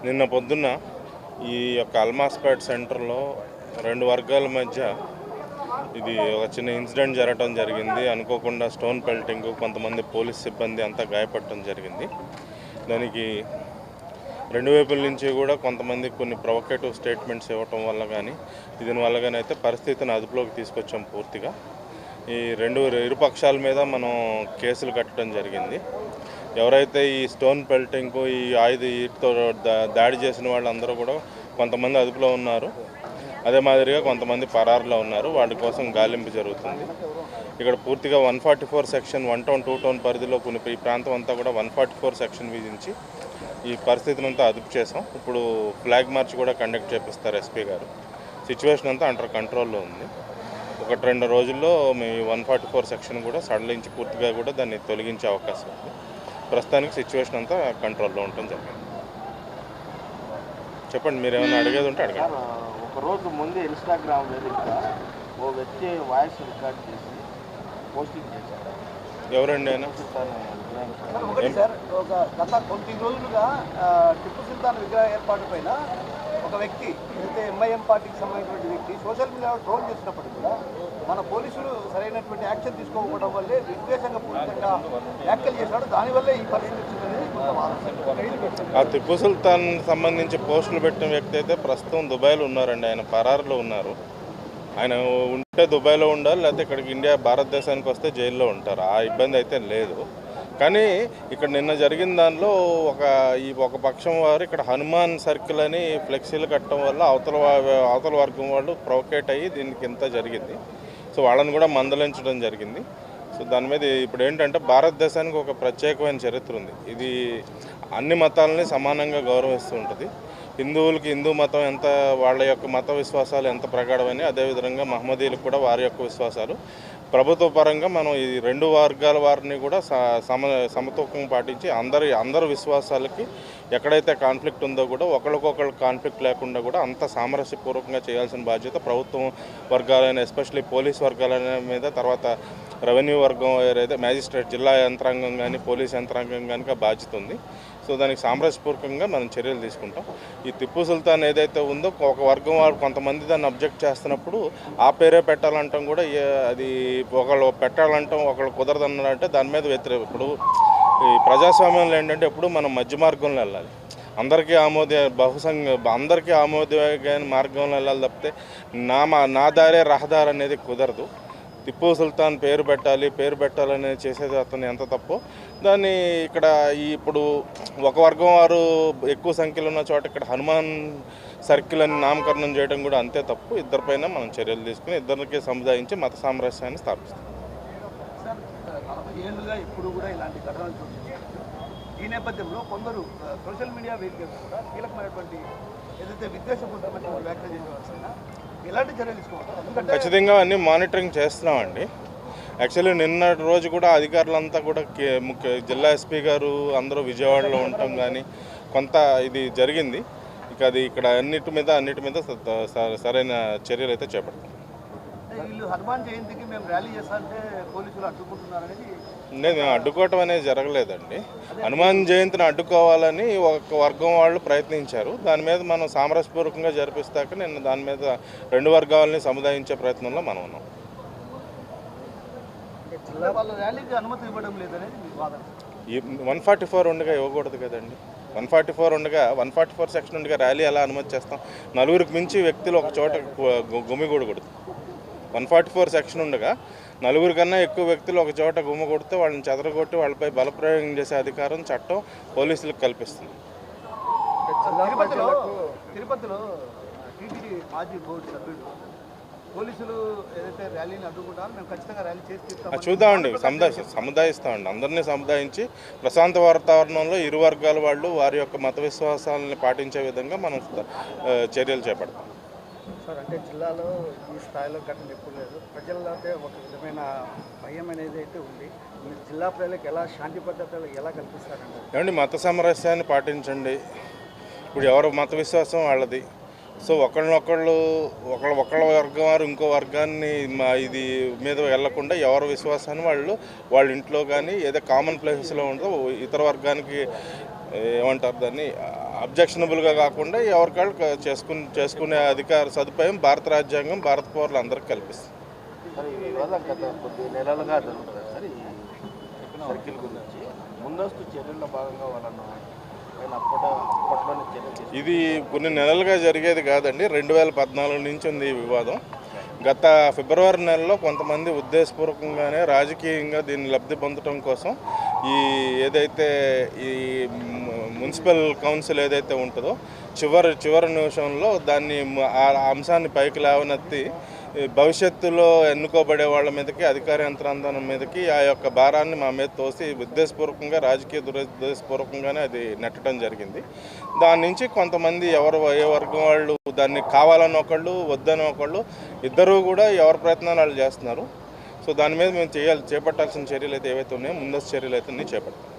నిన్న పొద్దున్న ఈ యొక్క అల్మాస్పేట్ సెంటర్లో రెండు వర్గాల మధ్య ఇది ఒక చిన్న ఇన్సిడెంట్ జరగడం జరిగింది. అనుకోకుండా స్టోన్ పెల్టింగ్, కొంతమంది పోలీస్ సిబ్బంది అంతా గాయపడటం జరిగింది. దానికి రెండు వైపుల నుంచి కూడా కొంతమంది కొన్ని ప్రొవకేటివ్ స్టేట్మెంట్స్ ఇవ్వటం వల్ల కానీ దీనివల్ల కానీ అయితే పరిస్థితిని అదుపులోకి తీసుకొచ్చాం పూర్తిగా. ఈ ఇరుపక్షాల మీద మనం కేసులు కట్టడం జరిగింది. ఎవరైతే ఈ స్టోన్ పెల్టింగ్, ఈ ఈటుతో దాడి చేసిన వాళ్ళందరూ కూడా కొంతమంది అదుపులో ఉన్నారు. అదే మాదిరిగా కొంతమంది పరారులో ఉన్నారు. వాటి కోసం గాలింపు జరుగుతుంది. ఇక్కడ పూర్తిగా 144 సెక్షన్ 1 టౌన్ 2 టౌన్ పరిధిలో ఈ ప్రాంతం అంతా కూడా 144 సెక్షన్ విధించి ఈ పరిస్థితిని అంతా అదుపు చేసాం. ఇప్పుడు ఫ్లాగ్ మార్చ్ కూడా కండక్ట్ చేపిస్తారు ఎస్పీ గారు. సిచ్యువేషన్ అంతా అండర్ కంట్రోల్లో ఉంది. 1-2 రోజుల్లో మీ 144 సెక్షన్ కూడా సడలించి పూర్తిగా కూడా దాన్ని తొలగించే అవకాశం ఉంది. ప్రస్తుతానికి సిచ్యువేషన్ అంతా కంట్రోల్లో ఉండటం జరిగింది. చెప్పండి, మీరు ఏమైనా అడిగేది ఉంటే అడగండి. ఒకరోజు ముందు ఇన్స్టాగ్రామ్ వేదికగా ఓ వ్యక్తి వాయిస్ రికార్డ్ చేసి పోస్టింగ్ చేశారు. ఎవరండి ఆయన? సార్, ఒక గత కొద్ది రోజులుగా టిప్పు సుల్తాన్ విగ్రహ ఏర్పాటు పైన ఒక వ్యక్తి అయితే ఎంఐఎం పార్టీకి సంబంధించిన వ్యక్తి సోషల్ మీడియాలో ట్రోల్ చేసినప్పటికీ కూడా మన పోలీసులు సరైనటువంటి యాక్షన్ తీసుకోకపోవడం వల్లే విద్వేషంగా పూర్తిగా వ్యాఖ్యలు చేశాడు. దానివల్లే ఈ పరిస్థితి వచ్చిందని కొంత ఆ టిప్పు సుల్తాన్ సంబంధించి పోస్టులు పెట్టిన వ్యక్తి అయితే ప్రస్తుతం దుబాయ్లో ఉన్నారండి. ఆయన పరారులో ఉన్నారు. ఆయన ఉంటే దుబాయ్లో ఉండాలి, లేకపోతే ఇక్కడికి భారతదేశానికి వస్తే జైల్లో ఉంటారు. ఆ ఇబ్బంది అయితే లేదు. కానీ ఇక్కడ నిన్న జరిగిన దానిలో ఒక పక్షం వారు ఇక్కడ హనుమాన్ సర్కిల్ అని ఫ్లెక్సీలు కట్టడం వల్ల అవతల వర్గం వాళ్ళు ప్రొవోకేట్ అయ్యి దీనికి ఇంత జరిగింది. సో వాళ్ళని కూడా మందలించడం జరిగింది. సో దాని మీద ఇప్పుడు ఏంటంటే భారతదేశానికి ఒక ప్రత్యేకమైన చరిత్ర ఉంది. ఇది అన్ని మతాలని సమానంగా గౌరవిస్తూ ఉంటుంది. హిందువులకి హిందూ మతం ఎంత, వాళ్ళ యొక్క మత విశ్వాసాలు ఎంత ప్రగాఢమని, అదేవిధంగా మహమ్మదీలకు కూడా వారి యొక్క విశ్వాసాలు. ప్రభుత్వ పరంగా మనం ఈ రెండు వర్గాల వారిని కూడా సమతూకం పాటించి అందరి విశ్వాసాలకి ఎక్కడైతే కాన్ఫ్లిక్ట్ ఉందో కూడా ఒకరికొకరు కాన్ఫ్లిక్ట్ లేకుండా కూడా అంత సామరస్యపూర్వకంగా చేయాల్సిన బాధ్యత ప్రభుత్వం వర్గాలైన, ఎస్పెషల్లీ పోలీస్ వర్గాలైన మీద, తర్వాత రెవెన్యూ వర్గం ఏదైతే మ్యాజిస్ట్రేట్, జిల్లా యంత్రాంగం కానీ పోలీస్ యంత్రాంగం కానీ బాధ్యత ఉంది. సో దానికి సామరస్యపూర్వకంగా మనం చర్యలు తీసుకుంటాం. ఈ టిప్పు సుల్తాన్ ఏదైతే ఉందో ఒక వర్గం వారు కొంతమంది దాన్ని అబ్జెక్ట్ చేస్తున్నప్పుడు ఆ పేరే పెట్టాలంటాం కూడా, అది ఒకళ్ళు పెట్టాలంటాం ఒకళ్ళు కుదరదన్నారంటే దాని మీద వ్యతిరేకం. ఇప్పుడు ఈ ప్రజాస్వామ్యంలో ఏంటంటే ఎప్పుడు మనం మధ్య మార్గంలో వెళ్ళాలి. అందరికీ ఆమోదయోగ్యమైన మార్గంలో వెళ్ళాలి తప్పితే నా దారే రహదారి అనేది కుదరదు. టిప్పు సుల్తాన్ పేరు పెట్టాలనేది చేసేది అతను ఎంత తప్పు. దాన్ని ఇక్కడ ఇప్పుడు ఒక వర్గం వారు ఎక్కువ సంఖ్యలో ఉన్న చోట ఇక్కడ హనుమాన్ సర్కిల్ అని నామకరణం చేయడం కూడా అంతే తప్పు. ఇద్దరిపైన మనం చర్యలు తీసుకుని ఇద్దరికి సముదాయించి మత సామరస్యాన్ని స్థాపిస్తాం. ఇప్పుడు కూడా ఇలాంటి ఘటనలు ఈ నేపథ్యంలో కొందరు సోషల్ మీడియా వేదికగా కూడా కీలకమైనటువంటి ఏదైతే విద్వేషపూరితమైన వ్యాఖ్యలు చేసేవాల్సిన ఎలాంటి చర్యలు తీసుకోవాలి? ఖచ్చితంగా అన్నీ మానిటరింగ్ చేస్తున్నామండి. యాక్చువల్లీ నిన్నటి రోజు కూడా అధికారులంతా కూడా జిల్లా ఎస్పీ గారు అందరూ విజయవాడలో ఉండటం కానీ కొంత ఇది జరిగింది. ఇక అది ఇక్కడ అన్నిటి మీద సరైన చర్యలు అయితే చేపడతాం. వీళ్ళు హనుమాన్ జయంతికి మేము ర్యాలీ చేస్తారంటే పోలీసులు అడ్డుకుంటున్నారనేది నేను అడ్డుకోవటం అనేది జరగలేదండి. హనుమాన్ జయంతిని అడ్డుకోవాలని ఒక వర్గం వాళ్ళు ప్రయత్నించారు. దాని మీద మనం సామరస్యపూర్వకంగా జరిపిస్తాక నేను దాని మీద రెండు వర్గాలని సముదాయించే ప్రయత్నంలో మనం ఉన్నాం. ర్యాలీకి అనుమతి ఇవ్వడం లేదనేది మీ వాదన. 144 ఉండగా ఇవ్వకూడదు కదండి. 144 ఉండగా 144 సెక్షన్ ఉండగా ర్యాలీ ఎలా అనుమతి చేస్తాం? నలుగురికి మించి వ్యక్తులు ఒక చోట గుమిగూడకూడదు. 144 సెక్షన్ ఉండగా నలుగురి కన్నా ఎక్కువ వ్యక్తులు ఒక చోట గుమ్మగొడితే వాళ్ళని చెదరగొట్టి వాళ్ళపై బలప్రయోగం చేసే అధికారం చట్టం పోలీసులకు కల్పిస్తుంది. తిరుపతిలో టీటీడీ మాజీ బోర్డు సభ్యుడు పోలీసులు ఏదైతే ర్యాలీని అడ్డుకుంటారో మేము ఖచ్చితంగా ర్యాలీ చేసి చూద్దామండి, సముదాయిస్తామండి. అందరినీ సముదాయించి ప్రశాంత వాతావరణంలో ఇరు వర్గాల వాళ్ళు వారి యొక్క మత విశ్వాసాలని పాటించే విధంగా మనం చర్యలు చేపడతాం. సార్, అంటే జిల్లాలో ఈ స్థాయిలో ఘటన ఎప్పుడు లేదు. ప్రజల్లో అయితే ఒక విధమైన భయం అనేది అయితే ఉంది. జిల్లా ప్రజలకు ఎలా శాంతి భద్రతలు ఎలా కల్పిస్తారండి? ఏమండి, మత సామరస్యాన్ని పాటించండి. ఇప్పుడు ఎవరు మత విశ్వాసం వాళ్ళది. సో ఒకళ్ళ వర్గం వారు ఇంకో వర్గాన్ని ఇది మీద వెళ్లకుండా ఎవరి విశ్వాసాన్ని వాళ్ళ ఇంట్లో కానీ ఏదో కామన్ ప్లేసెస్లో ఉంటుందో ఇతర వర్గానికి ఏమంటారు దాన్ని అబ్జెక్షనబుల్గా కాకుండా ఎవరికాళ్ళు చేసుకునే అధికార సదుపాయం భారత రాజ్యాంగం భారత పౌరులు అందరికీ కల్పిస్తుంది. సార్ ఈ వివాదం గత కొద్ది నెలలుగా జరుగుతుంది సార్ ఈ సర్కిల్ గురించి ముందస్తు చర్యల్లో భాగంగా వాళ్ళను అప్పట్లోనే చర్యలు ఇది కొన్ని నెలలుగా జరిగేది కాదండి. 2014 నుంచి ఉంది ఈ వివాదం. గత ఫిబ్రవరి నెలలో కొంతమంది ఉద్దేశపూర్వకంగానే రాజకీయంగా దీన్ని లబ్ధి పొందడం కోసం ఈ ఏదైతే ఈ మున్సిపల్ కౌన్సిల్ ఏదైతే ఉంటుందో చివరి నిమిషంలో దాన్ని ఆ అంశాన్ని పైకి లేవనెత్తి భవిష్యత్తులో ఎన్నుకోబడే వాళ్ళ మీదకి అధికార యంత్రాంగం మీదకి ఆ యొక్క భారాన్ని మా మీద తోసి ఉద్దేశపూర్వకంగా రాజకీయ దురుద్దేశపూర్వకంగానే అది నెట్టడం జరిగింది. దాని నుంచి కొంతమంది ఏ వర్గం వాళ్ళు దాన్ని కావాలని ఒకళ్ళు వద్దని ఒకళ్ళు ఇద్దరూ కూడా ఎవరి ప్రయత్నాలు వాళ్ళు చేస్తున్నారు. సో దాని మీద మేము చేపట్టాల్సిన చర్యలు అయితే ఏవైతే ఉన్నాయో ముందస్తు చర్యలు అయితే చేపట్టాం.